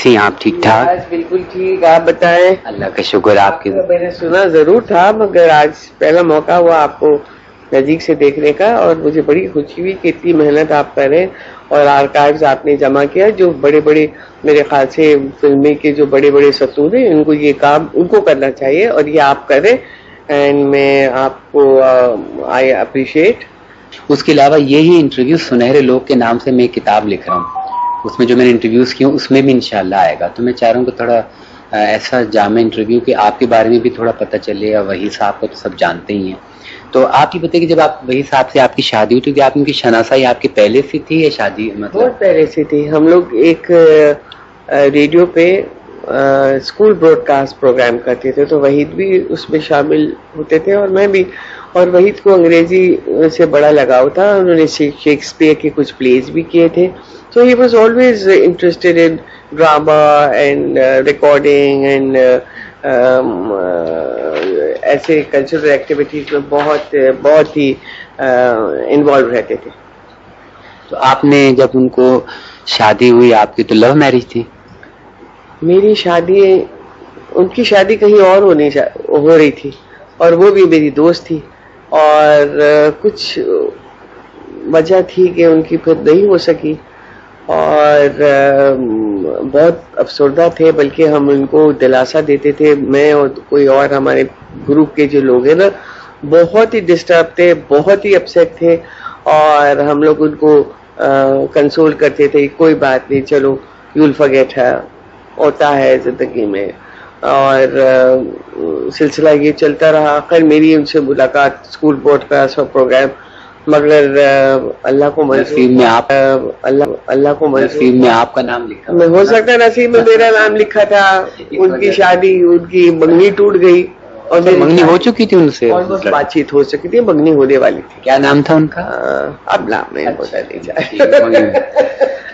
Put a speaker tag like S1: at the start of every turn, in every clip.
S1: تھی آپ؟ ٹھیک ٹھاک؟
S2: آج بالکل ٹھیک. آپ بتائیں؟
S1: اللہ کا شکر. آپ کے
S2: میں نے سنا ضرور تھا مگر آج پہلا موقع ہوا آپ کو نزدیک سے دیکھنے کا اور مجھے بڑی خوشی ہوئی کہ اتنی محنت آپ کر رہے ہیں اور آرکائیوز آپ نے جمع کیا. جو بڑے بڑے میرے خیال سے فلمیں کے جو بڑے بڑے ستون ہیں ان کو یہ کام ان کو کرنا چاہیے اور یہ آپ کریں اینڈ میں آپ کو آئی اپریشیٹ.
S1: اس کے علاوہ یہی انٹرویو سنہرے لوگ کے نام سے میں ایک کتاب لکھ رہا ہوں. اس میں جو میں نے انٹرویوز کیے اس میں بھی انشاءاللہ آئے گا. تو میں چاہ رہا ہوں کہ تھوڑا ایسا جامع انٹرویو کہ آپ کے بارے میں بھی تھوڑا پتہ چلے. اور وحید صاحب کو تو سب جانتے ہی ہیں. تو آپ یہ بتائیں کہ جب آپ وحید صاحب سے آپ کی شادی ہوئی تو کیا آپ ان کی شناسائی آپ کے پہلے سے تھی یا شادی مطلب؟
S2: بہت پہلے سے تھی. ہم لوگ ایک ریڈیو پہ اسکول براڈ کاسٹ پروگرام کرتے تھے تو وحید بھی اس میں شامل ہوتے تھے اور میں بھی. اور وحید کو انگریزی سے بڑا لگاؤ تھا. انہوں نے شیکسپیئر کے کچھ پلیز بھی کیے تھے. So he was always interested in drama and recording and ایسے کلچرل ایکٹیویٹیز میں بہت ہی انوالو رہتے تھے.
S1: تو آپ نے جب ان کو شادی ہوئی آپ کی تو لو میرج تھی؟
S2: میری شادی ان کی شادی کہیں اور ہو رہی تھی اور وہ بھی میری دوست تھی اور کچھ وجہ تھی کہ ان کی پھر نہیں ہو سکی اور بہت افسردہ تھے. بلکہ ہم ان کو دلاسا دیتے تھے, میں اور کوئی اور ہمارے گروپ کے جو لوگ ہیں نا بہت ہی ڈسٹرب تھے, بہت ہی اپسیٹ تھے اور ہم لوگ ان کو کنسول کرتے تھے کوئی بات نہیں چلو یو ول فرگیٹ ہے, ہوتا ہے زندگی میں. اور سلسلہ یہ چلتا رہا. خیر میری ان سے ملاقات اسکول بورڈ کا سب پروگرام مگر اللہ کو
S1: نصیب میں آپ
S2: اللہ کو
S1: نصیب میں آپ کا نام لکھا
S2: میں ہو سکتا ہے نصیب میں میرا نام لکھا تھا. ان کی شادی ان کی منگنی ٹوٹ گئی اور
S1: منگنی ہو چکی تھی ان سے
S2: بات چیت ہو سکی تھی, منگنی ہونے والی تھی.
S1: کیا نام تھا ان کا؟
S2: اب نام نہیں ہوتا نہیں چاہیے.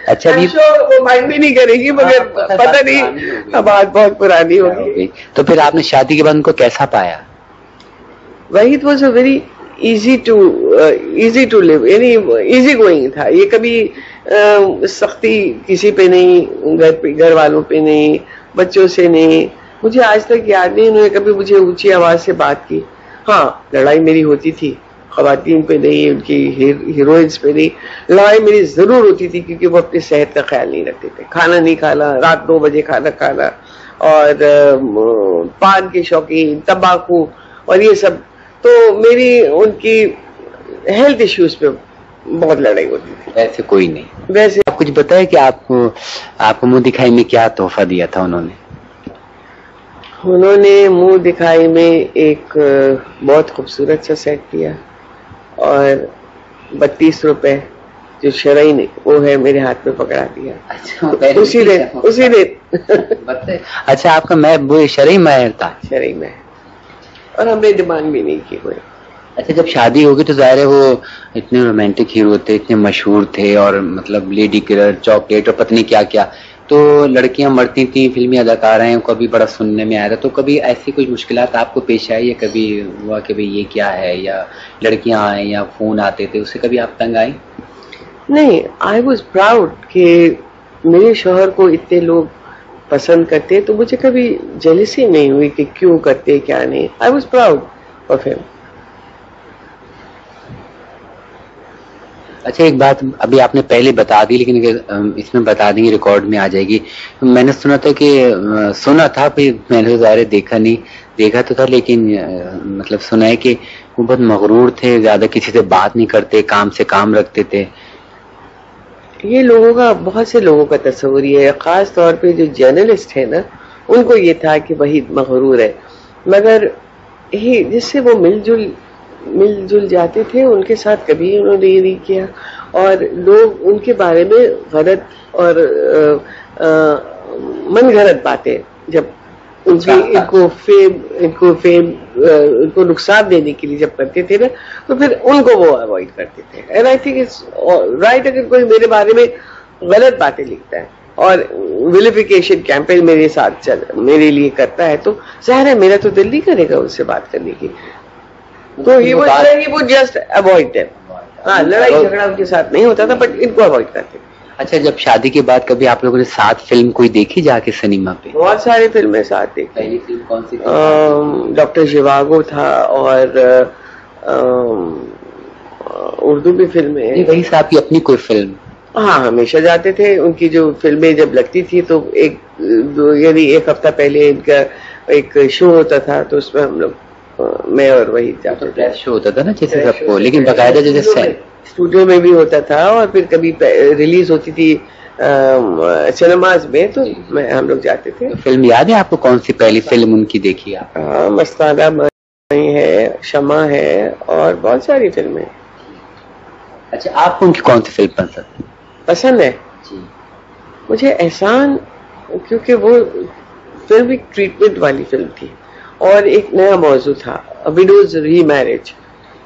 S1: اچھا
S2: وہ مائنڈ بھی نہیں کرے گی مگر پتہ نہیں بات بہت پرانی ہوگی.
S1: تو پھر آپ نے شادی کے بعد ان کو کیسا پایا؟
S2: Waheed was a very easy to live, یعنی ایزی گوئنگ تھا. یہ کبھی سختی کسی پہ نہیں, گھر والوں پہ نہیں, بچوں سے نہیں. مجھے آج تک یاد نہیں انہوں نے کبھی مجھے اونچی آواز سے بات کی. ہاں لڑائی میری ہوتی تھی, خواتین پہ نہیں, ان کی ہیروئنس پہ نہیں. لڑائی میری ضرور ہوتی تھی کیونکہ وہ اپنی صحت کا خیال نہیں رکھتے تھے. کھانا نہیں کھانا, رات 2 بجے کھانا کھانا, اور پان کے شوقین, تمباکو اور یہ سب. تو میری ان کی ہیلتھ ایشوز پہ بہت لڑائی ہوتی تھی.
S1: ویسے کوئی نہیں.
S2: ویسے
S1: آپ کچھ بتائیں کہ آپ کو منہ دکھائی میں کیا تحفہ دیا تھا انہوں نے؟
S2: انہوں نے منہ دکھائی میں ایک بہت خوبصورت سا سیٹ دیا اور 32 روپے جو شرعی نے وہ ہے میرے ہاتھ میں پکڑا دیا. اسی دن
S1: اچھا آپ کا وہ شرعی مہر تھا؟
S2: شرعی مہر, اور ہم نے ڈیمانڈ بھی نہیں کی کوئی.
S1: اچھا جب شادی ہوگی تو ظاہر ہے وہ اتنے رومانٹک ہیرو تھے, اتنے مشہور تھے اور مطلب لیڈی کلر, چاکلیٹ اور پتنی کیا کیا, تو لڑکیاں مرتی تھیں, فلمی اداکار ہیں, کو بھی بڑا سننے میں آیا تھا. تو کبھی ایسی کوئی مشکلات آپ کو پیش آئی یا کبھی ہوا کہ بھئی یہ کیا ہے, یا لڑکیاں آئیں یا فون آتے تھے, اس سے کبھی آپ تنگ آئیں؟
S2: نہیں, آئی واز پراؤڈ کہ میرے شوہر کو اتنے لوگ پسند کرتے, تو مجھے کبھی جیلسی نہیں ہوئی کہ کیوں کرتے کیا نہیں. آئی واز پراؤڈ آف ہم.
S1: اچھا ایک بات ابھی آپ نے پہلے بتا دی لیکن اس میں بتا دیں گے, ریکارڈ میں آ جائے گی. میں نے سنا تھا پھر میں نے ظاہر دیکھا نہیں, دیکھا تو تھا لیکن مطلب سنا ہے کہ وہ بہت مغرور تھے, زیادہ کسی سے بات نہیں کرتے, کام سے کام رکھتے تھے.
S2: یہ لوگوں کا, بہت سے لوگوں کا تصور یہ ہے, خاص طور پہ جو جرنلسٹ ہیں نا ان کو یہ تھا کہ وحید مغرور ہے. مگر جس سے وہ مل جل جاتے تھے ان کے ساتھ کبھی انہوں نے یہ نہیں کیا. اور لوگ ان کے بارے میں غلط اور من گھڑت باتیں جب ان کو نقصان دینے کے لیے جب کرتے تھے نا تو پھر ان کو وہ اوائڈ کرتے تھے. And I think it's right, اگر کوئی میرے بارے میں غلط باتیں لکھتا ہے اور ویلیفیکیشن کیمپین میرے لیے کرتا ہے تو ظاہر ہے میرا تو دل نہیں کرے گا اس سے بات کرنے کی. تو ہی وہ جسٹ اوائڈ them. ہاں لڑائی جھگڑا ان کے ساتھ نہیں ہوتا تھا بٹ ان کو اوائڈ کرتے.
S1: اچھا، جب شادی کے بعد کبھی آپ لوگوں نے ساتھ فلم کوئی دیکھی جا کے سنیما پہ؟
S2: بہت ساری فلمیں ساتھ دیکھی.
S1: پہلی فلم کون سی؟
S2: ڈاکٹر شیواگو تھا، اور اردو بھی فلمیں.
S1: وہی صاحب کی اپنی کوئی فلم؟
S2: ہاں، ہمیشہ جاتے تھے. ان کی جو فلمیں جب لگتی تھی تو یعنی ایک ہفتہ پہلے ان کا ایک شو ہوتا تھا، تو اس میں ہم لوگ میں اور وہی جاتے تھے.
S1: شو ہوتا تھا نا جیسے سب کو، لیکن باقاعدہ جیسے
S2: اسٹوڈیو میں بھی ہوتا تھا، اور پھر کبھی ریلیز ہوتی تھی سنیماز میں، تو ہم لوگ جاتے تھے.
S1: فلم یاد ہے آپ کو کون سی پہلی فلم ان کی دیکھی آپ؟
S2: ہاں، مستانہ مائی ہے، شمع ہے، اور بہت ساری فلمیں.
S1: اچھا، آپ کو ان کی کون سی فلم
S2: پسند ہے؟ مجھے احسان، کیونکہ وہ فلم ایک ٹریٹمنٹ والی فلم تھی اور ایک نیا موضوع تھا، ویڈوز ری میرج.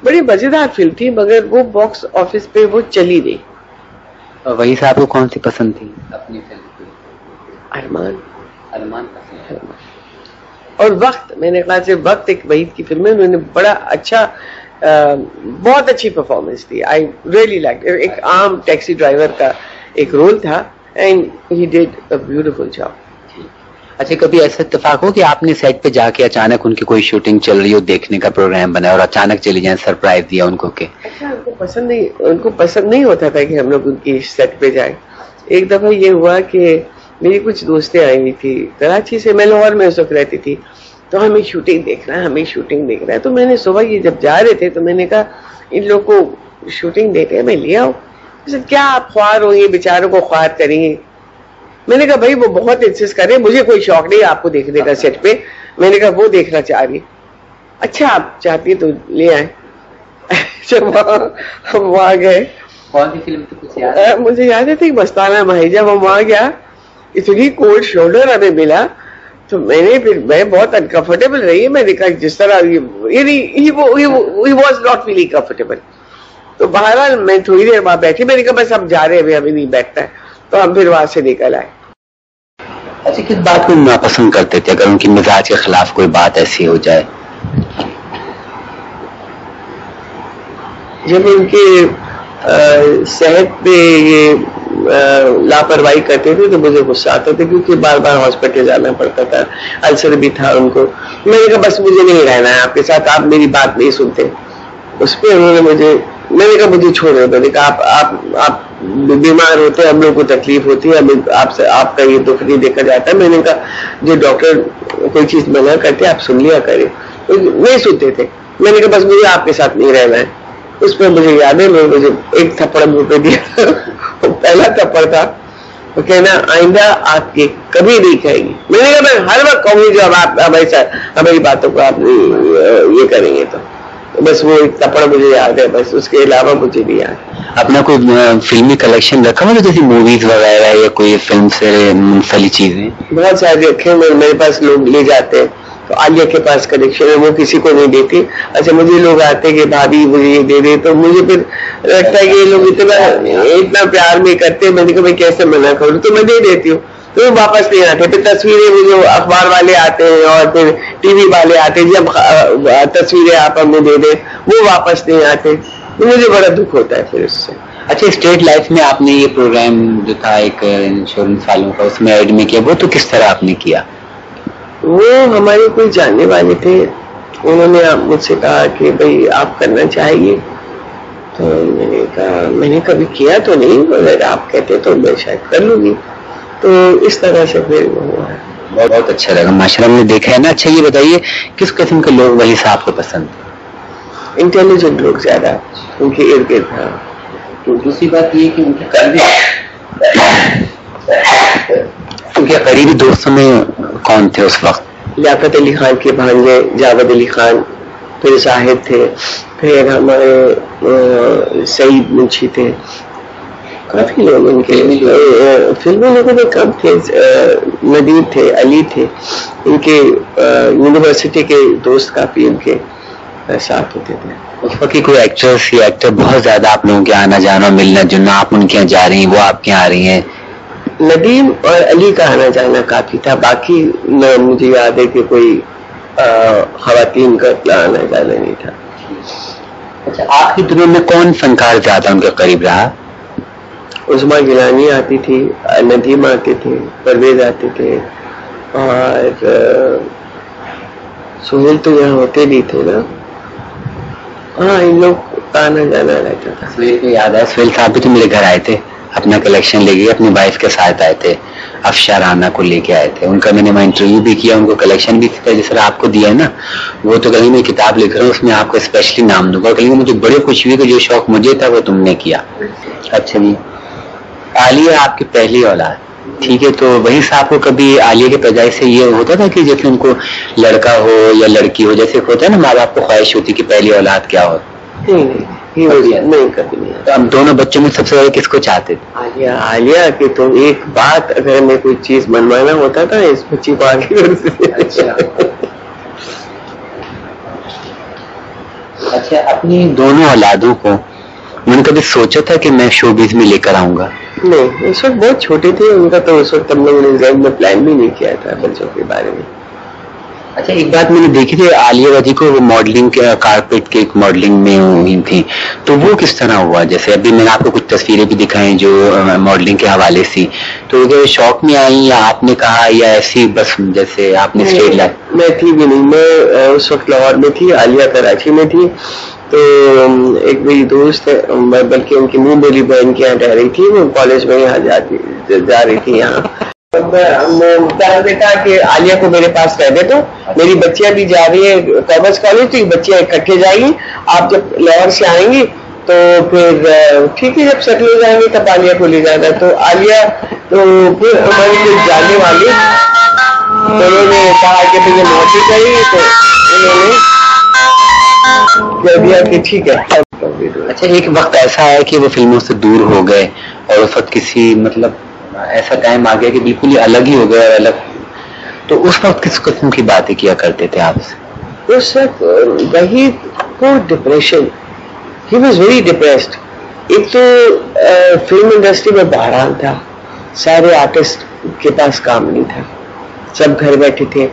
S2: بڑی مزیدار فلم تھی، مگر وہ باکس آفس پہ وہ چلی نہیں.
S1: اور وہی صاحب کو کون سی پسند تھی اپنی فلم؟
S2: ارمان پسند. اور وقت، میں نے کہا سے وقت ایک وحید کی فلم ہے، انہوں نے بڑا اچھا، بہت اچھی performance the. I really like. ایک عام ٹیکسی ڈرائیور کا ایک رول تھا، and he did a beautiful job.
S1: اچھا، کبھی ایسا اتفاق ہو کہ آپ نے سیٹ پہ جا کے اچانک ان کی کوئی شوٹنگ چل رہی ہو، دیکھنے کا پروگرام بنا اور اچانک چلی جائیں، سرپرائز دیا ان کو کہ؟
S2: اچھا، ان کو پسند نہیں ہوتا تھا کہ ہم لوگ ان کی سیٹ پہ جائیں. ایک دفعہ یہ ہوا کہ میری کچھ دوستیں آئی ہوئی تھی کراچی سے، میں لاہور میں اس وقت رہتی تھی، تو ہمیں شوٹنگ دیکھنا ہے. تو میں نے صبح یہ جب جا رہے تھے تو میں نے کہا ان لوگوں کو شوٹنگ دیکھ رہے، میں لے آؤں. کیا آپ خوار ہو، یہ بیچاروں کو خوار کریں گے؟ میں نے کہا بھائی وہ بہت انسسٹ کر رہے، مجھے کوئی شوق نہیں آپ کو دیکھنے کا سیٹ پہ. میں نے کہا وہ دیکھنا چاہ رہی. اچھا، آپ چاہتی تو لے آئیں. جب ہم وہاں گئے، مجھے یاد ہے مستانہ ماہی، جب ہم وہاں گیا اتنی کولڈ شولڈر ہمیں ملا، تو میں بہت انکمفرٹیبل رہی. میں نے کہا جس طرح واز ناٹ فیلنگ کمفرٹیبل. تو بہرحال میں تھوڑی دیر وہاں بیٹھی، میں نے کہا بس ہم جا رہے ہیں، ہمیں نہیں بیٹھتا ہے. تو ہم پھر وہاں سے نکل آئے.
S1: اچھا، کس بات کو ناپسند کرتے تھے اگر ان کی مزاج کے خلاف کوئی بات ایسی ہو جائے؟
S2: جب ان کے صحت پہ یہ لاپرواہی کرتے تھے تو مجھے غصہ آتا تھا، کیونکہ بار بار ہاسپٹل جانا پڑتا تھا، السر بھی تھا ان کو. میں نے کہا بس مجھے نہیں رہنا ہے آپ کے ساتھ، آپ میری بات نہیں سنتے. اس پہ انہوں نے میں نے کہا مجھے چھوڑو. میں نے کہا آپ بیمار ہوتے ہیں، ہم لوگ کو تکلیف ہوتی ہے، آپ کا یہ دکھ نہیں دیکھا جاتا. میں نے کہا جو ڈاکٹر کوئی چیز منع کرتے آپ سن لیا کریں. نہیں سنتے تھے. میں نے کہا بس مجھے آپ کے ساتھ نہیں رہنا ہے. اس پہ مجھے یاد ہے مجھے ایک تھپڑ منہ پہ دیا. پہلا تھپڑ تھا، وہ کہنا آئندہ آپ کے کبھی نہیں کہیں گی. میں نے کہا میں ہر وقت کہوں گی جو آپ ہماری باتوں کو آپ یہ کریں گے. تو بس وہ ایک تھپڑ مجھے یاد ہے، بس اس کے علاوہ مجھے نہیں یاد.
S1: اپنا کوئی فلمی کلیکشن رکھا ہوا جیسے موویز وغیرہ یا کوئی فلم سے منسلک چیزیں؟
S2: بہت سارے رکھے. میرے پاس لوگ لے جاتے ہیں، تو عالیہ کے پاس کلیکشن ہے، وہ کسی کو نہیں دیتی. اچھا، مجھے لوگ آتے کہ بھابھی مجھے یہ دے دے، تو مجھے پھر لگتا ہے کہ یہ لوگ اتنا پیار میں کرتے ہیں. میں نے کہا میں کیسے منع کروں، تو میں دے دیتی ہوں. تو وہ واپس نہیں آتے. پھر تصویریں وہ جو اخبار والے آتے ہیں اور پھر ٹی وی والے آتے ہیں، جب تصویریں آپ ہمیں دے دیں وہ واپس نہیں آتے. تو مجھے بڑا دکھ ہوتا ہے پھر اس سے.
S1: اچھا، اسٹیٹ لائف میں آپ نے یہ پروگرام جو تھا ایک انشورنس والوں کا، اس میں ایڈ میں کیا، وہ تو کس طرح آپ نے کیا؟
S2: وہ ہمارے کوئی جاننے والے تھے، انہوں نے مجھ سے کہا کہ بھئی آپ کرنا چاہیے. تو میں نے کہا میں نے کبھی کیا تو نہیں، اگر آپ کہتے تو میں شاید کر لوں گی. تو اس طرح سے پھر وہ ہوا ہے.
S1: بہت اچھا لگا ماشاء اللہ، ہم نے دیکھا ہے نا. اچھا، یہ بتائیے کس قسم کے لوگ وہی صاحب کو پسند؟
S2: انٹیلیجنٹ لوگ زیادہ ان کے ارد گرد. ہاں،
S1: تو دوسری بات یہ کہ ان کے قریبی دوستوں میں کون تھے اس وقت؟
S2: لیاقت علی خان کے بھانجے جاوید علی خان، پھر زاہد تھے، پھر ہمارے سعید منشی تھے. کافی لوگ ان کے فلمی لوگوں میں کم تھے. ندیم تھے، علی تھے، ان کے یونیورسٹی کے دوست کافی ان کے ساتھ ہوتے تھے.
S1: اس وقت کی کوئی ایکٹریس یا ایکٹر بہت زیادہ آپ لوگوں کے آنا جانا ملنا جلنا، آپ ان کے یہاں جا رہی ہیں وہ آپ کے یہاں آ رہی ہیں؟
S2: ندیم اور علی کا آنا جانا کافی تھا. باقی مجھے یاد ہے کہ کوئی خواتین کا اتنا آنا جانا نہیں تھا.
S1: اچھا، آخری دنوں میں کون فنکار زیادہ ان کے قریب رہا؟
S2: عظما گیلانی آتی تھی, ندیم آتے تھے, پرویز آتے تھے, اور سہیل تو یہاں ہوتے نہیں تھے نا. ہاں ان لوگ کا آنا جانا رہتا تھا.
S1: سہیل کو یاد ہے, سہیل صاحب بھی تو میرے گھر آئے تھے, اپنا کلیکشن لے گئے, اپنی وائف کے ساتھ آئے تھے, افشا رانا کو لے کے آئے تھے. ان کا میں نے وہاں انٹرویو بھی کیا, ان کو کلیکشن بھی تھا جس طرح آپ کو دیا ہے نا, وہ تو کہیں میں کتاب لکھ رہا ہوں اس میں آپ کو اسپیشلی نام دوں گا, کہیں مجھے بڑی خوشی ہوئی کہ جو شوق مجھے تھا وہ تم نے کیا. اچھا جی, عالیہ آپ کی پہلی اولاد, ٹھیک ہے, تو وہی صاحب کو کبھی عالیہ کے پیدائش سے یہ ہوتا تھا کہ جیسے ان کو لڑکا ہو یا لڑکی ہو, جیسے ہوتا ہے نا ماں باپ کو خواہش ہوتی کہ پہلی اولاد کیا ہو؟
S2: نہیں, کبھی نہیں.
S1: تو ہم دونوں بچوں میں سب سے زیادہ کس کو چاہتے تھے؟
S2: عالیہ کی تو ایک بات, اگر ہمیں کوئی چیز منوانا ہوتا تھا اس بچی کو آگے.
S1: اچھا, اپنی دونوں اولادوں کو میں نے کبھی سوچا تھا کہ میں شو بیز میں لے کر آؤں گا؟
S2: نہیں, اس وقت بہت چھوٹے تھے, ان کا تو اس وقت ہم لوگوں نے ذہن میں پلان بھی نہیں کیا تھا بچوں کے بارے میں.
S1: اچھا, ایک بات میں نے دیکھی تھی عالیہ وادی کو, وہ ماڈلنگ کے کارپیٹ کے ایک ماڈلنگ میں ہوئی تھی, تو وہ کس طرح ہوا؟ جیسے ابھی میں نے آپ کو کچھ تصویریں بھی دکھائیں جو ماڈلنگ کے حوالے سے, تو وہ شوق میں آئی یا آپ نے کہا یا ایسی بس جیسے آپ نے اسٹیٹ لائف؟
S2: میں تھی بھی نہیں, میں اس وقت لاہور میں تھی, عالیہ کراچی میں تھی. تو ایک میری دوست ہے, بلکہ ان کی منہ بولی بہن کے یہاں رہ رہی تھی, وہ کالج میں یہاں جا رہی تھی یہاں. نے کہا کہ عالیہ کو میرے پاس رہ دے, تو میری بچیاں بھی جا رہی ہیں کامرس کالج, تو بچیاں اکٹھے جائیں گی, آپ جب لاہور سے آئیں گی تو پھر ٹھیک ہے, جب سیٹل ہو جائیں گے تب عالیہ کو لے جانا. تو عالیہ تو پھر ہماری جو جانے والی, انہوں نے کہا کہ مجھے نوکری چاہیے, تو انہوں نے کہہ دیا کہ ٹھیک ہے.
S1: اچھا, ایک وقت ایسا ہے کہ وہ فلموں سے دور ہو گئے اور اس وقت کسی مطلب ایسا ٹائم آ گیا کہ بالکل ہی الگ ہی ہو گئے اور الگ, تو اس وقت کس قسم کی باتیں کیا کرتے تھے آپ سے؟
S2: اس وقت وحید کو depression, he was very depressed. ایک تو فلم انڈسٹری میں بحران تھا, سارے آرٹسٹ کے پاس کام نہیں تھا, سب گھر بیٹھے تھے.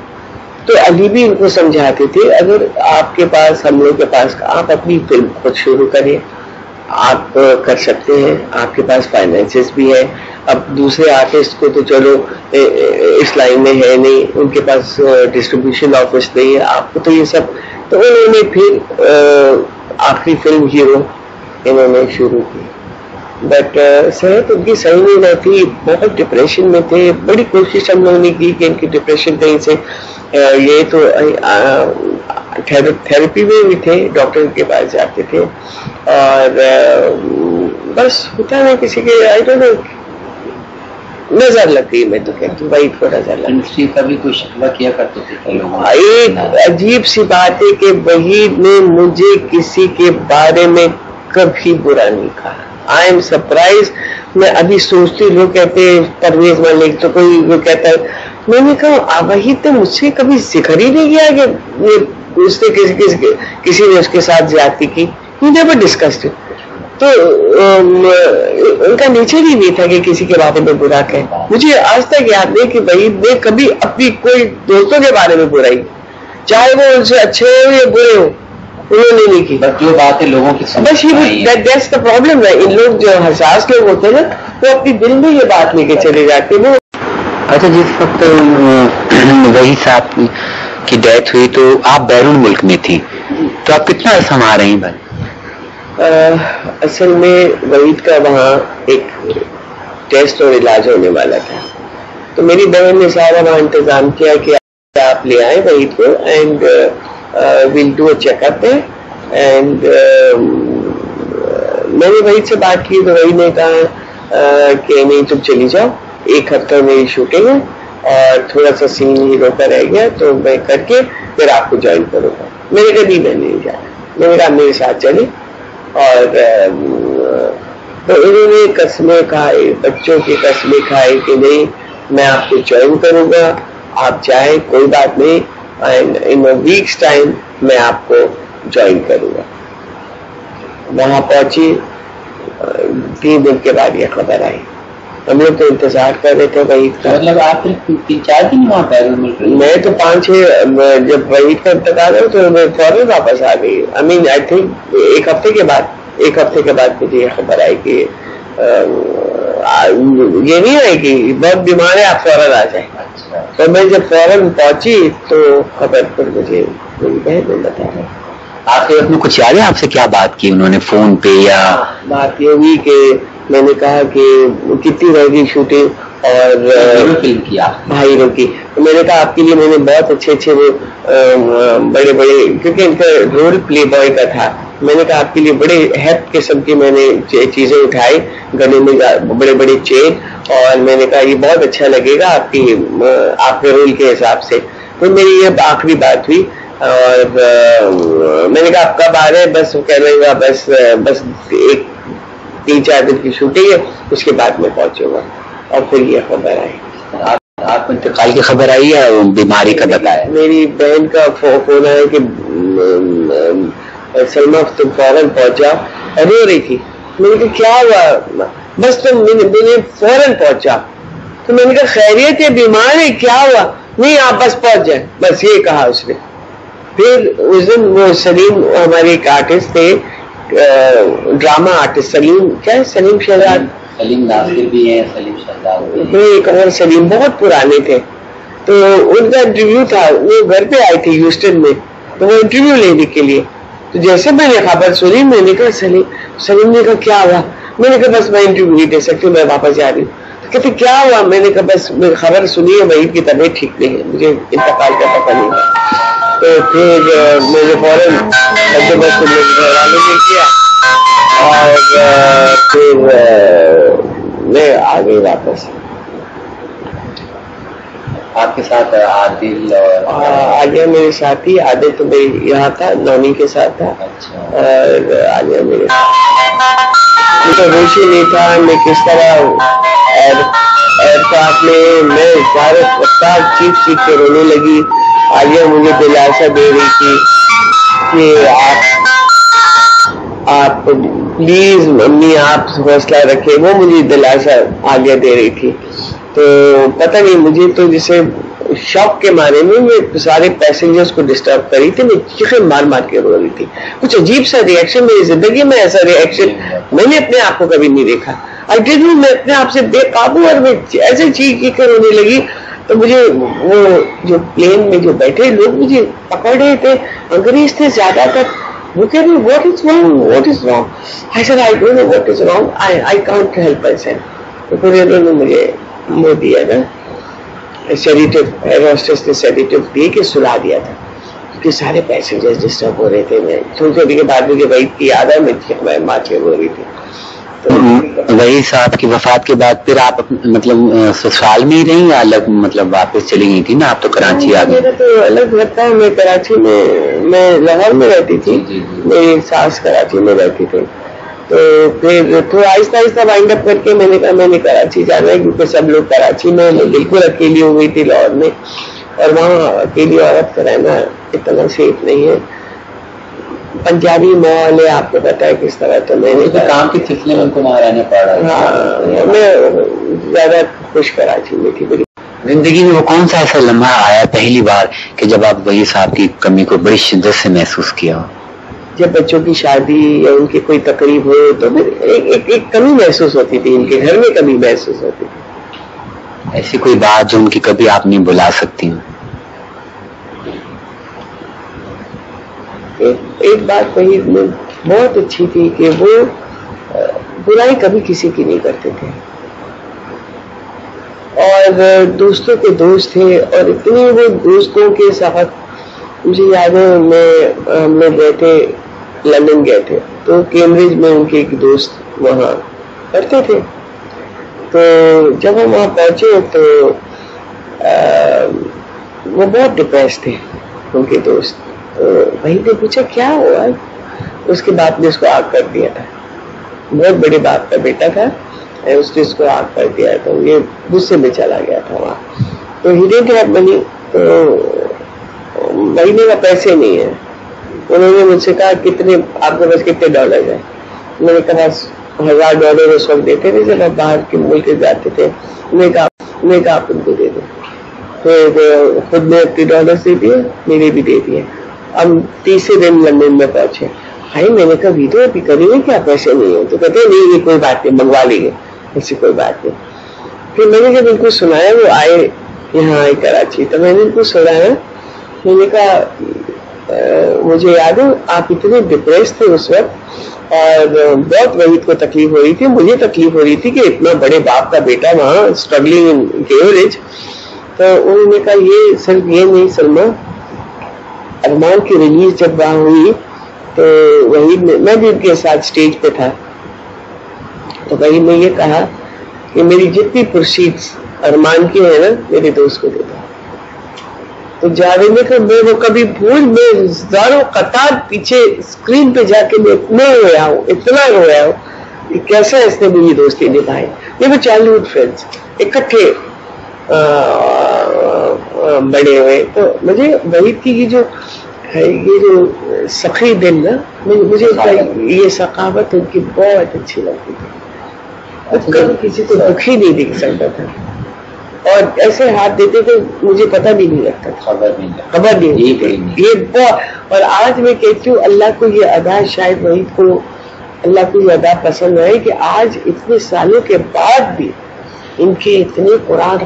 S2: تو علی بھی ان کو سمجھاتے تھے, اگر آپ کے پاس, ہم لوگ کے پاس, آپ اپنی فلم خود شروع کریں, آپ کر سکتے ہیں, آپ کے پاس فائنینسز بھی ہے. اب دوسرے آرٹسٹ کو تو چلو اس لائن میں ہے نہیں, ان کے پاس ڈسٹریبیوشن آفس نہیں ہے, آپ کو تو یہ سب. تو انہوں نے پھر آخری فلم ہیرو انہوں نے شروع کی, بٹ صحت ان کی صحیح نہیں رہتی, بہت ڈپریشن میں تھے. بڑی کوشش ہم لوگوں نے کی کہ ان کی ڈپریشن کہیں سے, یہ تو تھراپی میں بھی تھے, ڈاکٹر کے پاس جاتے تھے, اور بس ہوتا ہے کسی کے, آئی ڈونٹ نو, نظر لگ گئی. میں تو کہتی ہوں وحید کو نظر لگ
S1: انڈسٹری کا بھی کوئی شکوہ کیا کرتے تھے لوگ.
S2: ایک عجیب سی بات ہے کہ وحید نے مجھے کسی کے بارے میں کبھی برا نہیں کہا. I am surprise. میں ابھی سوچتی, لوگ کہتے ہیں پرویز ملک, تو کوئی وہ کہتا ہے, میں نے کہا وحید نے مجھ سے کبھی ذکر ہی نہیں کیا کہ اس نے کسی نے اس کے ساتھ زیادتی کی. He never discussed. تو ان کا نیچر ہی نہیں تھا کہ کسی کے بارے میں برا کہے. مجھے آج تک یاد نہیں کہ وحید نے کبھی اپنی کوئی دوستوں کے بارے میں برائی, چاہے وہ ان سے اچھے ہو یا برے ہو, انہوں نے نہیں کی.
S1: جو بات ہے لوگوں کی
S2: بس دیٹس دا پرابلم ہے. ان لوگ جو حساس لوگ ہوتے ہیں نا, وہ اپنی دل میں یہ بات لے کے چلے جاتے ہیں.
S1: اچھا, جس وقت وحید صاحب کی ڈیتھ ہوئی تو آپ بیرون ملک میں تھی, تو آپ کتنا عرصہ وہاں رہی بھائی؟
S2: اصل میں وحید کا وہاں ایک ٹیسٹ اور علاج ہونے والا تھا, تو میری بہن نے سارا وہاں انتظام کیا کہ آپ لے آئیں وحید کو, and we'll do a check up. And میں نے وحید سے بات کی, تو وحید نے کہا کہ نہیں تم چلی جاؤ, 1 ہفتہ میری شوٹنگ ہے اور تھوڑا سا سین ہیرو کا رہ گیا, تو میں کر کے پھر آپ کو جوائن کروں گا. میں نے کبھی میں نہیں جانا, میں نے کہا میرے ساتھ چلے. اور تو انہوں نے قسمیں کھائی, بچوں کی قسمیں کھائی کہ نہیں میں آپ کو جوائن کروں گا, آپ چاہیں کوئی بات نہیں, اینڈ ان ویکس ٹائم میں آپ کو جوائن کروں گا. وہاں پہنچی, 3 دن کے بعد یہ خبر آئی. ہم لوگ تو انتظار کر رہے تھے وحید کا.
S1: مطلب آپ 3-4 دن وہاں بیرون ملک؟
S2: میں تو 5-6, جب وحید کا انتظار ہو تو میں فوراً واپس آ گئی. آئی مین آئی تھنک 1 ہفتے کے بعد مجھے یہ خبر آئی کہ یہ نہیں ہے کہ بہت بیمار ہے آپ فوراً آ جائیں. تو میں جب فوراً پہنچی تو خبر پر مجھے میری بہن نے بتایا.
S1: آخری وقت میں کچھ یاد ہے آپ سے کیا بات کی انہوں نے فون پہ یا؟
S2: بات یہ ہوئی کہ میں نے کہا کہ کتنی رہ گئی شوٹنگ اور
S1: فلم کی
S2: بھائی کی. تو میں نے کہا آپ کے لیے میں نے بہت اچھے اچھے وہ بڑے بڑے, کیونکہ ان کا رول پلے بوائے کا تھا, میں نے کہا آپ کے لیے بڑے ہیپ قسم کی میں نے چیزیں اٹھائی, گلے میں بڑے بڑے چین, اور میں نے کہا یہ بہت اچھا لگے گا آپ کے رول کے حساب سے. تو میری یہ آخری بات ہوئی اور میں نے کہا آپ کب آ رہے ہیں؟ بس وہ کہہ رہے گا بس ایک 3-4 دن کی شوٹنگ ہے, اس کے بعد میں پہنچوں گا. اور پھر یہ خبر آئی.
S1: آپ کو انتقال کی خبر آئی یا بیماری کا بتایا؟
S2: میری بہن کا فون آیا کہ سلما تم فوراً پہنچا, اور رو رہی تھی. میں نے کہا کیا ہوا؟ بس تم میں نے فوراً پہنچا. تو میں نے کہا خیریت ہے, بیمار ہے, کیا ہوا؟ نہیں آپ بس پہنچ جائیں, بس یہ کہا اس نے. پھر اس دن وہ سلیم ہمارے ایک آرٹسٹ تھے, ڈرامہ آرٹسٹ سلیم شہزاد,
S1: سلیم ناصر بھی ہیں, سلیم شہزاد بھی ہیں,
S2: ایک اور سلیم بہت پرانے تھے. تو ان کا انٹرویو تھا, وہ گھر پہ آئے تھے ہیوسٹن میں, تو وہ انٹرویو لینے کے لیے. تو جیسے میں نے خبر سنی میں نے کہا سلیم نے کہا کیا ہوا؟ میں نے کہا بس میں انٹرویو نہیں دے سکتی, میں واپس جا رہی ہوں. تو کہتے کیا ہوا؟ میں نے کہا بس میں خبر سنی ہے وحید کی طبیعت ٹھیک نہیں ہے, مجھے انتقال کا پتہ نہیں ہے. تو پھر میں نے فوراً بندوبست گھر والوں نے کیا اور پھر میں آ گئی واپس.
S1: آپ کے ساتھ عادل اور
S2: آگیا میرے ساتھی. عادل تو میں یہاں تھا, نونی کے ساتھ تھا, اور آگیا میرے ساتھ روشی نہیں تھا. میں کس طرح ایئرکرافٹ میں سارے رفتار چیخ کے رونے لگی. آگیا مجھے دلاسا دے رہی تھی کہ آپ پلیز ممی آپ حوصلہ رکھے, وہ مجھے دلاسا آگیا دے رہی تھی. تو پتہ نہیں مجھے تو جیسے شوق کے مارے میں سارے پیسنجرز کو ڈسٹرب کری تھی, میں چیخیں مار مار کے رو رہی تھی. کچھ عجیب سا ریئیکشن, میری زندگی میں ایسا ریئیکشن میں نے اپنے آپ کو کبھی نہیں دیکھا. میں اپنے آپ سے بے قابو اور میں ایسے چیخ کر رونے لگی. تو مجھے وہ جو پلین میں جو بیٹھے لوگ مجھے پکڑ رہے تھے, انگریز تھے زیادہ تر, وہ کہہ رہے what is wrong. I said I don't know what is wrong. I can't help myself. تو پھر انہوں نے مجھے وہ دیا نا سیڈیٹو, ایئر ہوسٹس نے سیڈیٹو دے کے سلا دیا تھا, کیونکہ سارے پیسنجر ڈسٹرب ہو رہے تھے. میں چھوٹے کے بعد مجھے وحید کی یاد ہے, میں ماں کے ہو رہی تھی.
S1: وحید صاحب کی وفات کے بعد پھر آپ مطلب سسرال میں ہی رہیں یا الگ مطلب واپس چلی گئی تھی نا؟ آپ تو کراچی آ گئی.
S2: میرا تو الگ لگتا ہے, میں کراچی میں لاہور میں رہتی تھی, میری ساس کراچی میں رہتی تھی. تو پھر تھوڑا آہستہ آہستہ وائنڈ اپ کر کے میں نے کہا میں نے کراچی جانا ہے, کیونکہ سب لوگ کراچی میں, میں بالکل اکیلی ہو گئی تھی لاہور میں, اور وہاں اکیلی عورت کا رہنا اتنا سیف نہیں ہے. پنجابی ماحول ہے, آپ کو پتا ہے کس طرح. تو میں نے
S1: کام کے سلسلے میں ان کو وہاں رہنا پڑ رہا.
S2: ہاں میں زیادہ خوش کراچی میں تھی.
S1: زندگی میں وہ کون سا ایسا لمحہ آیا پہلی بار کہ جب آپ وحید صاحب کی کمی کو بڑی شدت سے محسوس کیا ہو؟
S2: جب بچوں کی شادی یا ان کی کوئی تقریب ہو تو پھر ایک کمی محسوس ہوتی تھی, ان کے گھر میں کمی محسوس ہوتی تھی.
S1: ایسی کوئی بات جو ان کی کبھی آپ نہیں بلا سکتی ہوں؟
S2: ایک بات وحید میں بہت اچھی تھی کہ وہ برائی کبھی کسی کی نہیں کرتے تھے, اور دوستوں کے دوست تھے, اور اتنے وہ دوستوں کے ساتھ. مجھے یاد ہے ہم لوگ گئے تھے, لندن گئے تھے, تو کیمبرج میں ان کے ایک دوست وہاں پڑھتے تھے. تو جب ہم وہاں پہنچے تو وہ بہت ڈپریس تھے ان کے دوست. وہیں نے پوچھا کیا ہوا, اس کے بعد نے اس کو آگ کر دیا تھا. بہت بڑے باپ کا بیٹا تھا, اس نے اس کو آگ کر دیا تھا. یہ غصے میں چلا گیا تھا وہاں. تو ہی ڈیڈنٹ ہیو منی, تو مہینے کا پیسے نہیں ہے. انہوں نے مجھ سے کہا کتنے آپ کے پاس کتنے ڈالر ہیں؟ میں نے کہا $1000 اس وقت دیتے تھے جب آپ باہر کے ملک جاتے تھے. میں کہا آپ ان کو دے دیں. پھر خود نے $50 دے دیے, میرے بھی دے دیے. ہم تیسرے دن لندن میں پہنچے. میں نے کہا ویڈیو بھی کری ہے کیا پیسے نہیں ہے؟ تو کہتے نہیں یہ کوئی بات نہیں, منگوا لیں گے. ایسی کوئی بات نہیں. پھر میں نے جب ان کو سنایا, وہ آئے یہاں آئے کراچی, تو میں نے ان کو سنایا. میں نے کہا مجھے یاد ہے آپ اتنے ڈپریس تھے اس وقت اور بہت وحید کو تکلیف ہو رہی تھی, مجھے تکلیف ہو رہی تھی کہ اتنا بڑے باپ کا بیٹا وہاں اسٹرگلنگ ان کیمبرج. تو انہوں نے کہا یہ صرف یہ نہیں سلما, ارمان کی ریلیز جب وہاں ہوئی تو وحید نے, میں بھی ان کے ساتھ اسٹیج پہ تھا, تو وحید نے یہ کہا کہ میری جتنی پروسیڈز ارمان کی ہے نا میرے دوست کو دے دو. تو جاوید نے کہا میں وہ کبھی بھول, میں ہزاروں قطار پیچھے اسکرین پہ جا کے میں اتنا رویا ہوں کہ کیسا اس نے میری دوستی نبھائی. یہ وہ چائلڈہڈ فرینڈس اکٹھے بڑے ہوئے. تو مجھے وحید کی یہ جو سخی دل نا, مجھے یہ ثقافت ان کی بہت اچھی لگتی تھی. کبھی کسی کو دکھی نہیں دکھ سکتا تھا اور ایسے ہاتھ دیتے تھے مجھے پتہ بھی نہیں لگتا تھا, خبر نہیں. یہ بہت, اور آج میں کہتی ہوں اللہ کو یہ ادا, شاید وحید کو اللہ کو یہ ادا پسند آئے کہ آج اتنے سالوں کے بعد بھی ان کے اتنے قرآن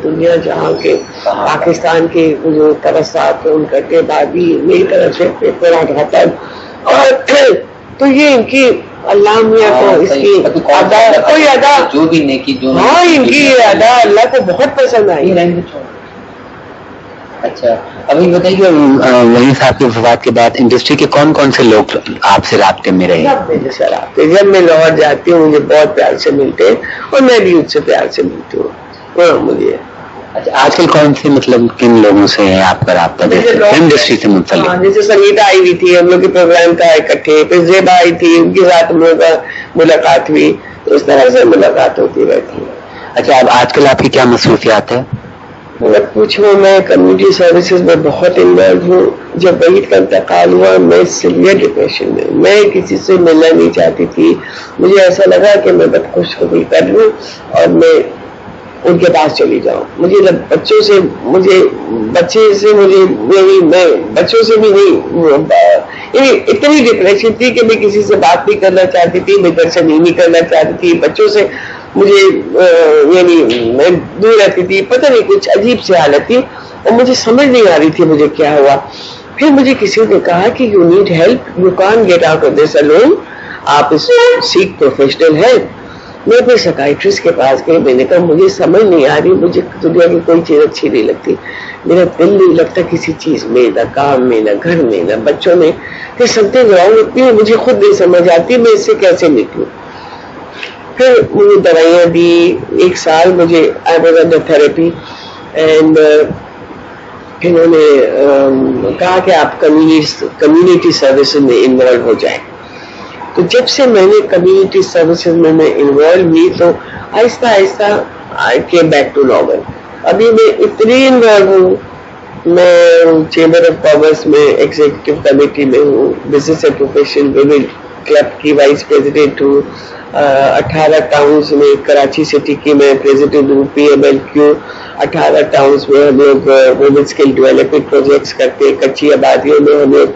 S2: دنیا جہاں کے پاکستان کے جو ترسات ان کرتے بعد بھی میری طرف سے قرآن ختم. اور تو یہ ان کی اللہ میاں کو اس کی ادا, کوئی ادا
S1: جو بھی نیکی جو,
S2: ہاں ان کی یہ ادا اللہ کو بہت پسند آئی.
S1: اچھا ابھی بتائیے کہ وحید صاحب کی وفات کے بعد انڈسٹری کے کون کون سے لوگ آپ سے رابطے میں رہے؟
S2: جب میں لاہور جاتی ہوں مجھے بہت پیار سے ملتے ہیں اور میں بھی ان سے پیار سے ملتی ہوں. مجھے
S1: اچھا آج کل کون سے مطلب کن لوگوں سے ہے آپ کا رابطہ انڈسٹری سے متعلق؟
S2: جیسے سنگیتا آئی ہوئی تھی, ہم لوگ کے پروگرام کا اکٹھے, پھر زیبا آئی تھی, ان کے ساتھ ہم لوگ کا ملاقات ہوئی, تو اس طرح سے ملاقات ہوتی رہتی ہے.
S1: اچھا اب آج کل آپ کی کیا مصروفیات ہے؟
S2: اگر پوچھو میں کمیونٹی سروسز میں بہت انوالو ہوں. جب وحید کا انتقال ہوا میں سیویئر ڈپریشن میں کسی سے ملنا نہیں چاہتی تھی. مجھے ایسا لگا کہ میں بدخشگی کر لوں اور میں ان کے پاس چلی جاؤں. مجھے بچوں سے بھی نہیں, اتنی ڈپریشن تھی کہ میں کسی سے بات نہیں کرنا چاہتی تھی, میں گھر سے نہیں نکلنا چاہتی تھی, بچوں سے مجھے یعنی میں دور رہتی تھی. پتہ نہیں کچھ عجیب سی حالت تھی اور مجھے سمجھ نہیں آ رہی تھی مجھے کیا ہوا. پھر مجھے کسی نے کہا کہ you need help, you can't get out of this alone, آپ سیک پروفیشنل ہیں. میں پھر سائکیٹرسٹ کے پاس گئی, میں نے کہا مجھے سمجھ نہیں آ رہی, مجھے دنیا کی کوئی چیز اچھی نہیں لگتی, میرا دل نہیں لگتا کسی چیز میں, نہ کام میں, نہ گھر میں, نہ بچوں میں, کہ سمتھنگ رانگ ہوتی ہے, مجھے خود نہیں سمجھ آتی میں اس سے کیسے نکلوں. پھر مجھے دوائیاں دی, 1 سال مجھے I was under therapy and انہوں نے کہا کہ آپ کمیونٹی سروسز میں انوالو ہو جائیں. تو جب سے میں نے کمیونٹی سروسز میں انوالو ہوئی تو آہستہ آہستہ I came back to normal. ابھی میں اتنی انوالو ہوں, میں چیمبر آف کامرس میں ایگزیکٹو کمیٹی میں ہوں, business and profession women club کی وائس پریزیڈنٹ ہوں, 18 ٹاؤنز میں کراچی سٹی کی میں پریزیڈنٹ ہوں, PMLQ 18 ٹاؤنز میں ہم لوگ وومن اسکل ڈیولپمنٹ پروجیکٹس کرتے. کچی آبادیوں میں ہم لوگ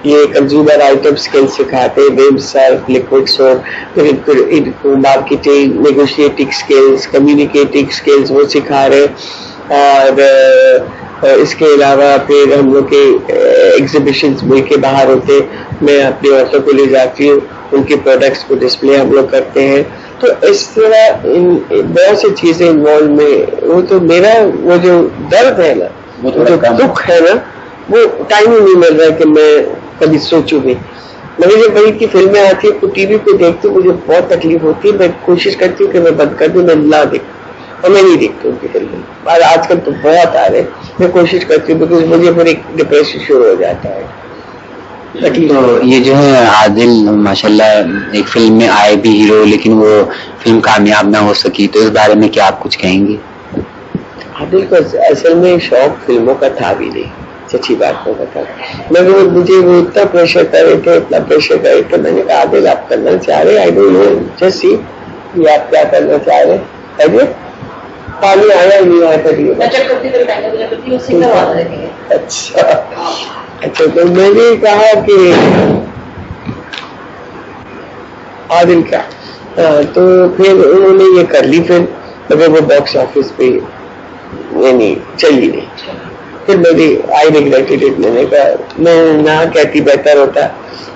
S2: یہ کنزیومر آئٹم اسکل سکھاتے, ویم سرف, لکوڈ سوپ, پھر ان کو marketing, negotiating skills, communicating skills وہ سکھا رہے. اور اس کے علاوہ پھر ہم لوگ کے ایگزیبیشنز ملک کے باہر ہوتے, میں اپنی عورتوں کو لے جاتی ہوں, ان کے پروڈکٹس کو ڈسپلے ہم لوگ کرتے ہیں. تو اس طرح بہت سی چیزیں انوالو میں. وہ تو میرا وہ جو درد ہے نا, وہ جو دکھ ہے نا, وہ ٹائم ہی نہیں مل رہا کہ میں کبھی سوچوں بھی. مگر جب وحید کی فلمیں آتی ہیں, ٹی وی پہ دیکھتی ہوں, مجھے بہت تکلیف ہوتی ہے. میں کوشش کرتی ہوں کہ میں بند کر دوں, میں نہ دیکھوں, اور میں نہیں دیکھتی ان کی فلمیں. اور آج کل تو بہت آ رہے, میں کوشش کرتی ہوں بیکاز مجھے پھر ایک ڈپریشن شروع ہو جاتا ہے.
S1: تو یہ جو ہے عادل ماشاءاللہ ایک فلم میں آئے بھی ہیرو, لیکن وہ فلم کامیاب نہ ہو سکی, تو اس بارے میں کیا آپ کچھ کہیں گے؟
S2: عادل کو اصل میں شوق فلموں کا تھا بھی نہیں, سچی بات کو بتا. مگر مجھے وہ اتنا پریشر کر رہے تھے, میں نے کہا عادل آپ کرنا چاہ رہے, I don't know, just see یہ آپ کیا کرنا چاہ رہے. پانی آیا نہیں آیا کبھی. اچھا تو میں نے کہا کہ عادل کیا تو پھر انہوں نے یہ کر لی فلم، مگر وہ باکس آفس پہ یعنی چلی نہیں. پھر میری آئی ریگریٹڈ اٹ، میں نے کہا میں نہ کہتی بہتر ہوتا،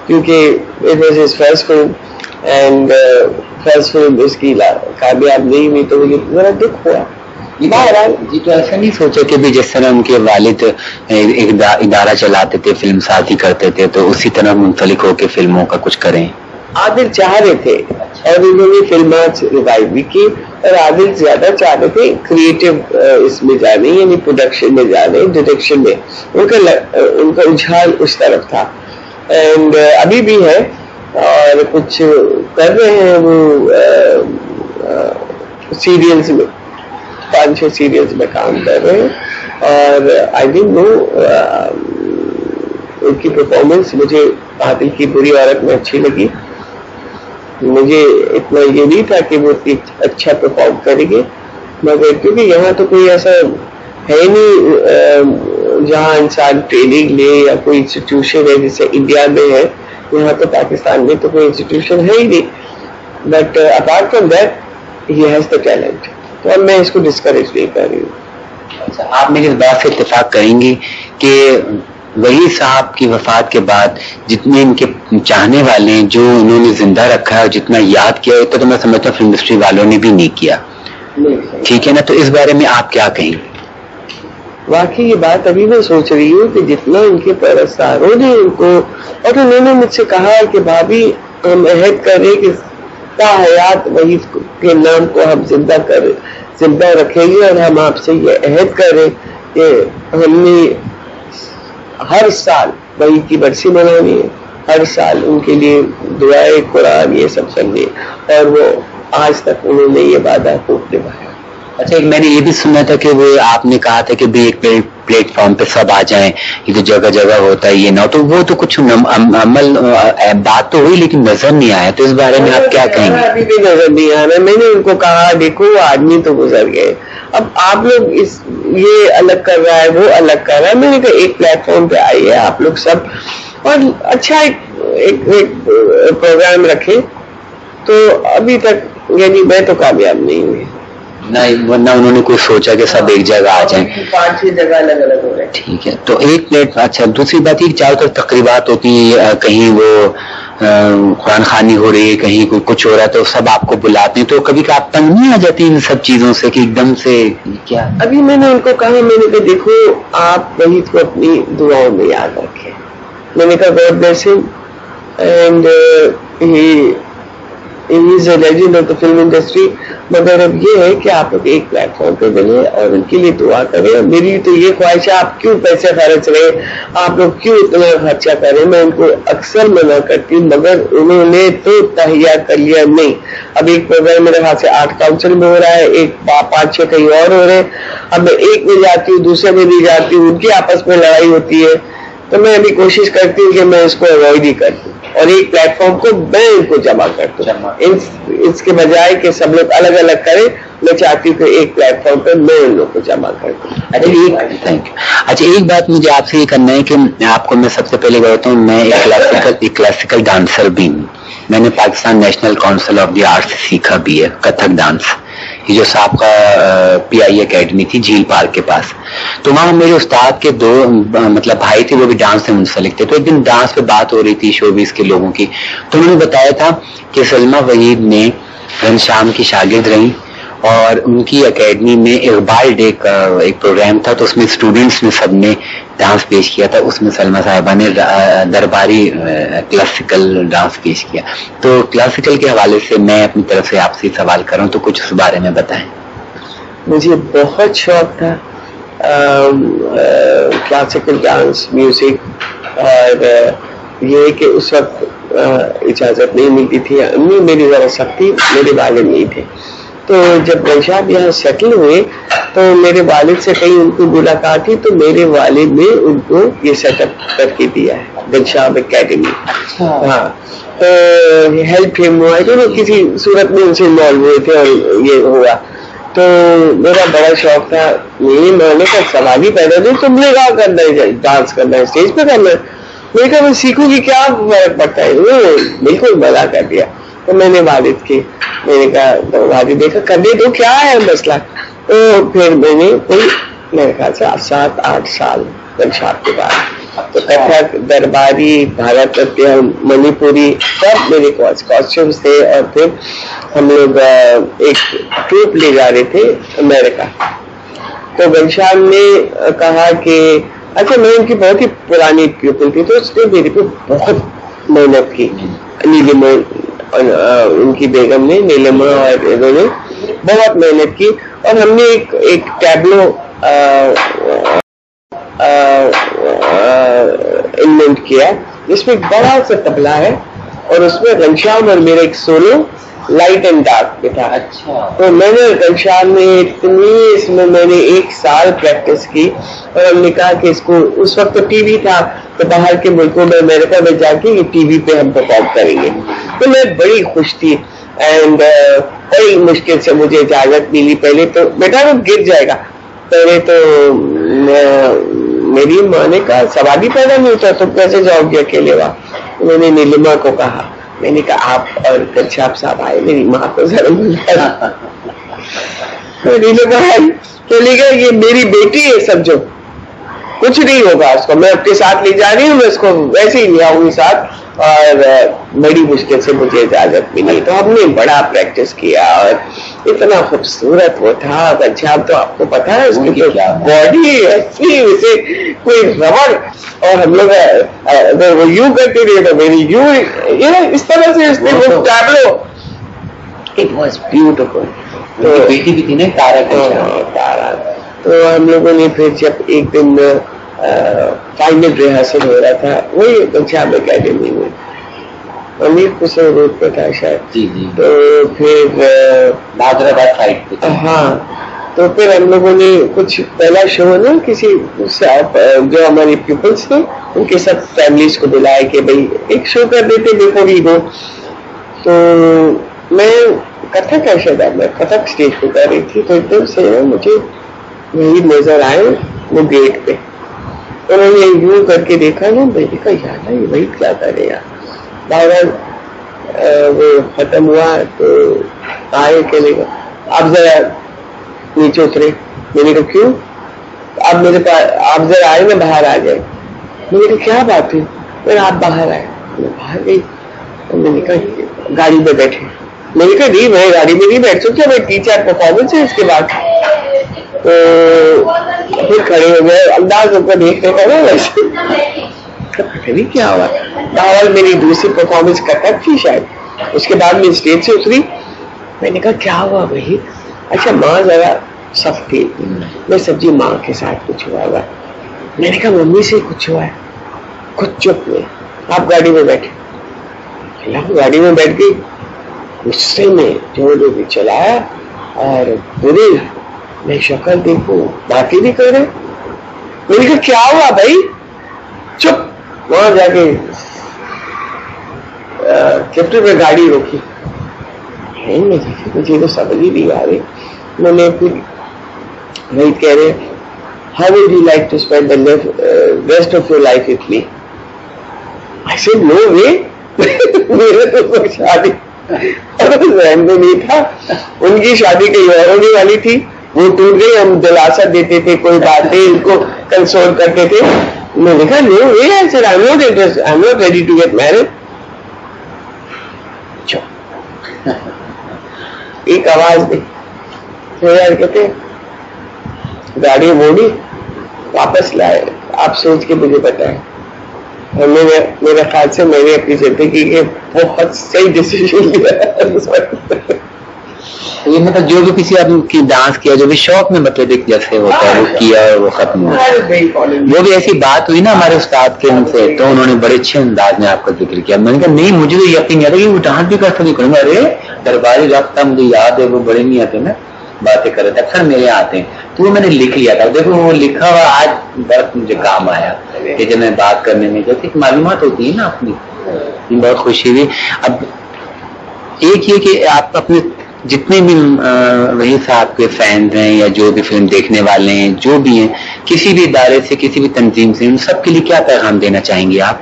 S2: کیونکہ it was his first film and first film اس کی کامیاب نہیں ہوئی تو مجھے ذرا دکھ ہوا.
S1: جی تو ایسا نہیں سوچا کہ بھی جس طرح ان کے والد ایک ادارہ چلاتے تھے، فلم سازی کرتے تھے، تو اسی طرح منسلک ہو کے فلموں کا کچھ کریں؟
S2: عادل چاہ رہے تھے اور انہوں نے فلمات ریوائو بھی کی، اور عادل زیادہ چاہ رہے تھے کریٹو اس میں جانے، یعنی پروڈکشن میں جانے، ڈائریکشن میں. ان کا رجحان اس طرف تھا، اینڈ ابھی بھی ہے، اور کچھ کر رہے ہیں وہ سیریلز میں، 5-6 سیریلز میں کام کر رہے ہیں. اور آئی ڈونٹ نو ان کی پرفارمنس مجھے عادل کی بری عورت میں اچھی لگی. مجھے اتنا یہ نہیں تھا کہ وہ اچھا پرفارم کریں گے، مگر کیونکہ یہاں تو کوئی ایسا ہے نہیں جہاں انسان ٹریننگ لے یا کوئی انسٹیٹیوشن ہے جیسے انڈیا میں ہے. یہاں تو پاکستان میں تو کوئی انسٹیٹیوشن ہے ہی نہیں. But apart from that he has the talent, تو اب میں اس کو ڈسکریج نہیں کر رہی ہوں.
S1: اچھا، آپ میری اس بات سے اتفاق کریں گی کہ وحید صاحب کی وفات کے بعد جتنے ان کے چاہنے والے ہیں جو انہوں نے زندہ رکھا ہے اور جتنا یاد کیا اتنا تو میں سمجھتا ہوں فلم انڈسٹری والوں نے بھی نہیں کیا، ٹھیک ہے نا؟ تو اس بارے میں آپ کیا کہیں؟
S2: واقعی یہ بات ابھی میں سوچ رہی ہوں کہ جتنا ان کے پرستاروں نے ان کو، اور انہوں نے مجھ سے کہا کہ بھابھی ہم عہد کریں کہ تا حیات وحید کے نام کو ہم زندہ رکھیں گے، اور ہم آپ سے یہ عہد کریں کہ ہم نے ہر سال وحید کی برسی منانی ہے، ہر سال ان کے لیے دعائے قرآن یہ سب کرنی ہے، اور وہ آج تک انہوں نے یہ وعدہ خوب نبھایا.
S1: اچھا، ایک میں نے یہ بھی سنا تھا کہ وہ آپ نے کہا تھا کہ بھی ایک پلیٹ فارم پہ سب آ جائیں، یہ تو جگہ جگہ ہوتا ہے یہ نہ، تو وہ تو کچھ عمل بات تو ہوئی لیکن نظر نہیں آیا، تو اس بارے میں آپ کیا کہیں گے؟
S2: ابھی بھی نظر نہیں آ رہا. میں نے ان کو کہا دیکھو آدمی تو گزر گئے، اب آپ لوگ یہ الگ کر رہا ہے وہ الگ کر رہا ہے. میں نے کہا ایک پلیٹ فارم پہ آئیے آپ لوگ سب، اور اچھا ایک پروگرام رکھیں. تو ابھی تک یعنی میں تو کامیاب نہیں ہوئی،
S1: ورنہ انہوں نے کچھ سوچا کہ سب ایک جگہ آ جائیں.
S2: 5-6 جگہ الگ الگ ہو رہے ہیں.
S1: ٹھیک ہے، تو ایک پلیٹ. اچھا، دوسری بات یہ چاروں طرف تقریبات ہوتی ہیں، کہیں وہ قرآن خوانی ہو رہی ہے، کہیں کچھ ہو رہا ہے، تو سب آپ کو بلاتے ہیں، تو کبھی کہ آپ تنگ نہیں آ جاتی ان سب چیزوں سے کہ ایک دم سے کیا؟
S2: ابھی میں نے ان کو کہا، میں نے کہا دیکھو آپ وحید کو اپنی دعاؤں میں یاد رکھیں. میں نے کہا گاڈ بلیس ہم and he is a legend of the film industry. مگر اب یہ ہے کہ آپ لوگ ایک پلیٹ فارم پہ ملیں اور ان کے لیے دعا کریں. میری تو یہ خواہش ہے آپ کیوں پیسے خرچ رہے، آپ لوگ کیوں اتنا خرچہ کریں. میں ان کو اکثر منع کرتی ہوں، مگر انہوں نے تو تہیا کر لیا. نہیں، اب ایک پروگرام میرے ہاتھ سے 8 کاؤنسل میں ہو رہا ہے، ایک 5-6 کہیں اور ہو رہے ہیں. اب میں ایک میں جاتی ہوں، دوسرے میں نہیں جاتی ہوں، ان کی آپس میں لڑائی ہوتی ہے. تو میں ابھی کوشش کرتی ہوں کہ میں اس کو اوائڈ ہی کرتی ہوں، اور ایک پلیٹ فارم کو میں ان کو جمع کرتا ہوں اس کے بجائے کہ سب لوگ الگ الگ کریں. میں چاہتی ہوں کہ ایک پلیٹ فارم پہ میں ان لوگ کو جمع کرتا ہوں.
S1: اچھا، ایک بات مجھے آپ سے یہ کرنا ہے کہ آپ کو میں سب سے پہلے بتاتا ہوں، میں ایک کلاسیکل ڈانسر بھی ہوں. میں نے Pakistan national council of the arts سے سیکھا بھی ہے کتھک ڈانس، یہ جو سابقہ PI اکیڈمی تھی جھیل پارک کے پاس. تو وہاں میرے استاد کے 2 مطلب بھائی تھے، وہ بھی ڈانس سے منسلک تھے. تو ایک دن ڈانس پہ بات ہو رہی تھی شوبیز کے لوگوں کی، تو انہوں نے بتایا تھا کہ سلمہ وحید نے گھنشیام کی شاگرد رہی، اور ان کی اکیڈمی میں اقبال ڈے کا ایک پروگرام تھا، تو اس میں اسٹوڈنٹس نے سب نے ڈانس پیش کیا تھا. اس میں سلمہ صاحبہ نے درباری کلاسیکل ڈانس پیش کیا. تو کلاسیکل کے حوالے سے میں اپنی طرف سے آپ سے سوال کروں تو کچھ اس بارے میں بتائیں.
S2: مجھے بہت شوق تھا کلاسیکل ڈانس میوزک، اور یہ کہ اس وقت اجازت نہیں ملتی تھی. امی میری ذرا سختی، میرے والد نہیں تھے. تو جب گھنشیام یہاں سیٹل ہوئے تو میرے والد سے کہیں ان کو ملاقات ہوئی، تو میرے والد نے ان کو یہ سیٹ اپ کر کے دیا ہے گھنشیام اکیڈمی. ہاں، ہیلپ ہم ہوا تو کسی صورت میں ان سے انوالو ہوئے تھے اور یہ ہوا. تو میرا بڑا شوق تھا. میں نے کہا سوال ہی پیدا نہیں، تم نے کہا کرنا ہے ڈانس کرنا ہے، اسٹیج پہ کرنا ہے. میں نے کہا میں سیکھوں گی، کیا فرق پڑتا ہے. وہ بالکل مزہ کر دیا. تو میں نے والد کی میں نے کہا والد دیکھا کرنے دو کیا ہے مسئلہ. تو پھر میں نے کوئی میرے خیال سے 7-8 سال گنشاپ کے بعد تو کتھک درباری بھارت نٹیم منی پوری سب میرے کاسٹیومس تھے. اور پھر ہم لوگ ایک ٹروپ لے جا رہے تھے امریکہ. تو گھنشیام نے کہا کہ اچھا میں ان کی بہت ہی پرانی پیپل تھی تو اس نے میرے پہ بہت محنت کی. نیلم ان کی بیگم نے نیلم اور انہوں نے بہت محنت کی. اور ہم نے ایک ٹیبلو انوینٹ کیا جس میں ایک بڑا سا تبلا ہے اور اس میں گھنشیام اور میرا ایک سولو لائٹ اینڈ ڈارک پہ تھا.
S1: اچھا.
S2: تو میں نے گھنشیام نے اتنی اس میں نے 1 سال پریکٹس کی. اور ہم نے کہا کہ اس کو اس وقت تو ٹی وی تھا تو باہر کے ملکوں میں امریکہ میں جا کے یہ ٹی وی پہ ہم پرفارم کریں گے. تو میں بڑی خوش تھی. اینڈ بڑی مشکل سے مجھے اجازت ملی. پہلے تو بیٹا وہ گر جائے گا. پہلے تو میری ماں نے کہا سوال ہی پیدا نہیں ہوتا تم کیسے جاؤ گے اکیلے وہاں. میں نے نیلما کو کہا میں نے کہا آپ اور گھنشیام صاحب آئے میری ماں کو ذرا نیلما آئی چلی گئی یہ میری بیٹی ہے سمجھو کچھ نہیں ہوگا اس کو میں اپنے ساتھ لے جا رہی ہوں میں اس کو ویسے ہی لے آؤں گی ساتھ. اور بڑی مشکل سے مجھے اجازت ملی. تو ہم نے بڑا پریکٹس کیا اور اتنا خوبصورت وہ تھا. گھنشیام تو آپ کو پتا ہے اس کی باڈی ایسی ویسے کوئی ربڑ. اور ہم لوگ اگر وہ یوں کرتے رہے تو میری یوں اس طرح سے اس نے وہ ٹیبلو اٹ واز بیوٹیفل.
S1: تو بیٹی بھی تھی نا
S2: تارا. تو ہم لوگوں نے پھر جب ایک دن فائنل ریہرسل ہو رہا تھا وہی گھنشیام اکیڈمی میں امیر حسین روڈ پہ تھا شاید.
S1: جی جی.
S2: تو پھر
S1: حیدرآباد سائڈ پہ.
S2: ہاں. تو پھر ہم لوگوں نے کچھ پہلا شو نا کسی جو ہماری پیپلس تھے ان کے سب فیملیز کو بلائے کہ بھائی ایک شو کر دیتے بیفور وی گو. تو میں کتھک ہے شاید میں کتھک اسٹیج پہ کر رہی تھی تو ایک دم سے مجھے وہی نظر آئے وہ گیٹ پہ. انہوں نے یوں کر کے دیکھا نا میں نے کہا یار یہ وہی کیا کرے گا. بہرحال وہ ختم ہوا تو آئے کہنے کا آپ ذرا نیچے اترے. میں نے کہا کیوں آپ میرے پاس آپ ذرا آئے نا باہر آ جائے. میں نے کہا کیا بات ہے. پھر آپ باہر آئے. میں باہر گئی. میں نے کہا گاڑی میں بیٹھے. میں نے کہا نہیں میں گاڑی میں نہیں بیٹھ سکتا میں 3-4 پرفارمنس ہے اس کے بعد. تو پھر کھڑے ہو گئے انداز ان کو دیکھنے کا نا ویسے پتہ نہیں کیا ہوا. باہر میری دوسری پرفارمنس کتھک تھی شاید. اس کے بعد میں اسٹیج سے اتری. میں نے کہا کیا ہوا بھائی. اچھا ماں ذرا سخت تھی. میں سمجھی ماں کے ساتھ کچھ ہوا ہوگا. میں نے کہا ممی سے کچھ ہوا ہے. خود چپ میں آپ گاڑی میں بیٹھے. گاڑی میں بیٹھ گئی غصے میں جو بھی چلایا اور پوری میں شکل دیکھوں بات ہی نہیں کر رہے. میں نے کہا کیا ہوا بھائی. چپ. وہاں جا کے کیپٹن میں گاڑی روکی. مجھے تو سمجھ ہی نہیں آ رہی. میں نے پھر وہی کہہ رہے how would you like to spend the rest of your life with me. I said no way. میرے تو کوئی شادی ذہن میں نہیں تھا. ان کی شادی کہیں اور ہونے والی تھی وہ ٹوٹ گئی. ہم دلاسا دیتے تھے کوئی بات نہیں ان کو کنسول کرتے تھے. میں نے کہا no way. I said I am not interested I am not ready to get married. ایک آواز دی. پھر کہتے گاڑی موڑی واپس لائے. آپ سوچ کے مجھے بتائیں. اور میرے خیال سے میں نے اپنی زندگی کے بہت صحیح ڈیسیژن لیا.
S1: یہ مطلب جو بھی کسی آپ کی ڈانس کیا جو بھی شوق میں مطلب ایک جیسے ہوتا ہے وہ کیا اور وہ ختم ہوا. وہ بھی ایسی بات ہوئی نا ہمارے استاد کے ان سے تو انہوں نے بڑے اچھے انداز میں آپ کا ذکر کیا. میں نے کہا نہیں مجھے تو یقین نہیں آتا کہ وہ ڈانس بھی کرتا نہیں کروں گا. ارے درباری رقص تھا مجھے یاد ہے وہ بڑے نہیں آتے نا باتیں کر رہے تھے اکثر میرے آتے ہیں تو وہ میں نے لکھ لیا تھا. دیکھو وہ لکھا ہوا آج بہت مجھے کام آیا کہ جب میں بات کرنے میں جیسے معلومات ہوتی ہے نا اپنی بہت خوشی ہوئی. اب ایک یہ کہ آپ اپنے جتنے بھی وہی صاحب کے فینز ہیں یا جو بھی فلم دیکھنے والے ہیں جو بھی ہیں کسی بھی ادارے سے کسی بھی تنظیم سے ان سب کے لیے کیا پیغام دینا چاہیں گے آپ؟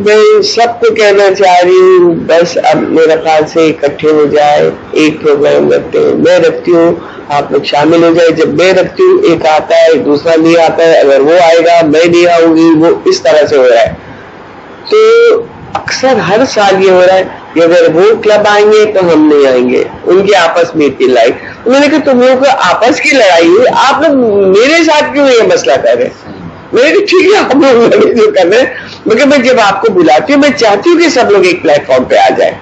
S2: میں سب کو کہنا چاہ رہی ہوں بس اب میرا خیال سے اکٹھے ہو جائے, ایک پروگرام رکھتے ہیں, میں رکھتی ہوں, آپ لوگ شامل ہو جائے. جب میں رکھتی ہوں ایک آتا ہے دوسرا نہیں آتا ہے, اگر وہ آئے گا میں نہیں آؤں گی, وہ اس طرح سے ہو رہا ہے. تو اکثر ہر سال یہ ہو رہا ہے کہ اگر وہ کلب آئیں گے تو ہم نہیں آئیں گے, ان کے آپس میں اتنی لڑائی. انہوں نے کہا تم لوگوں کو آپس کی لڑائی ہے, آپ لوگ میرے ساتھ کیوں یہ مسئلہ کر رہے ہیں؟ میں نے کہا ٹھیک ہے آپ لوگ جو کر رہے ہیں, مگر میں جب آپ کو بلاتی ہوں میں چاہتی ہوں کہ سب لوگ ایک پلیٹ فارم پہ آ جائیں,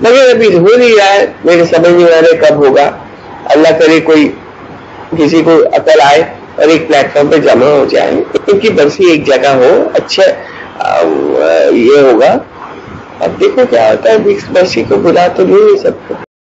S2: مگر ابھی ہو نہیں رہا ہے. میرے سمجھ نہیں آ رہے کب ہوگا. اللہ کرے کوئی کسی کو عقل آئے اور ایک پلیٹ فارم پہ جمع ہو جائیں, ان کی برسی ایک جگہ ہو, اچھا یہ ہوگا. اب دیکھو کیا ہوتا ہے, برسی کو بلا تو نہیں سب کو.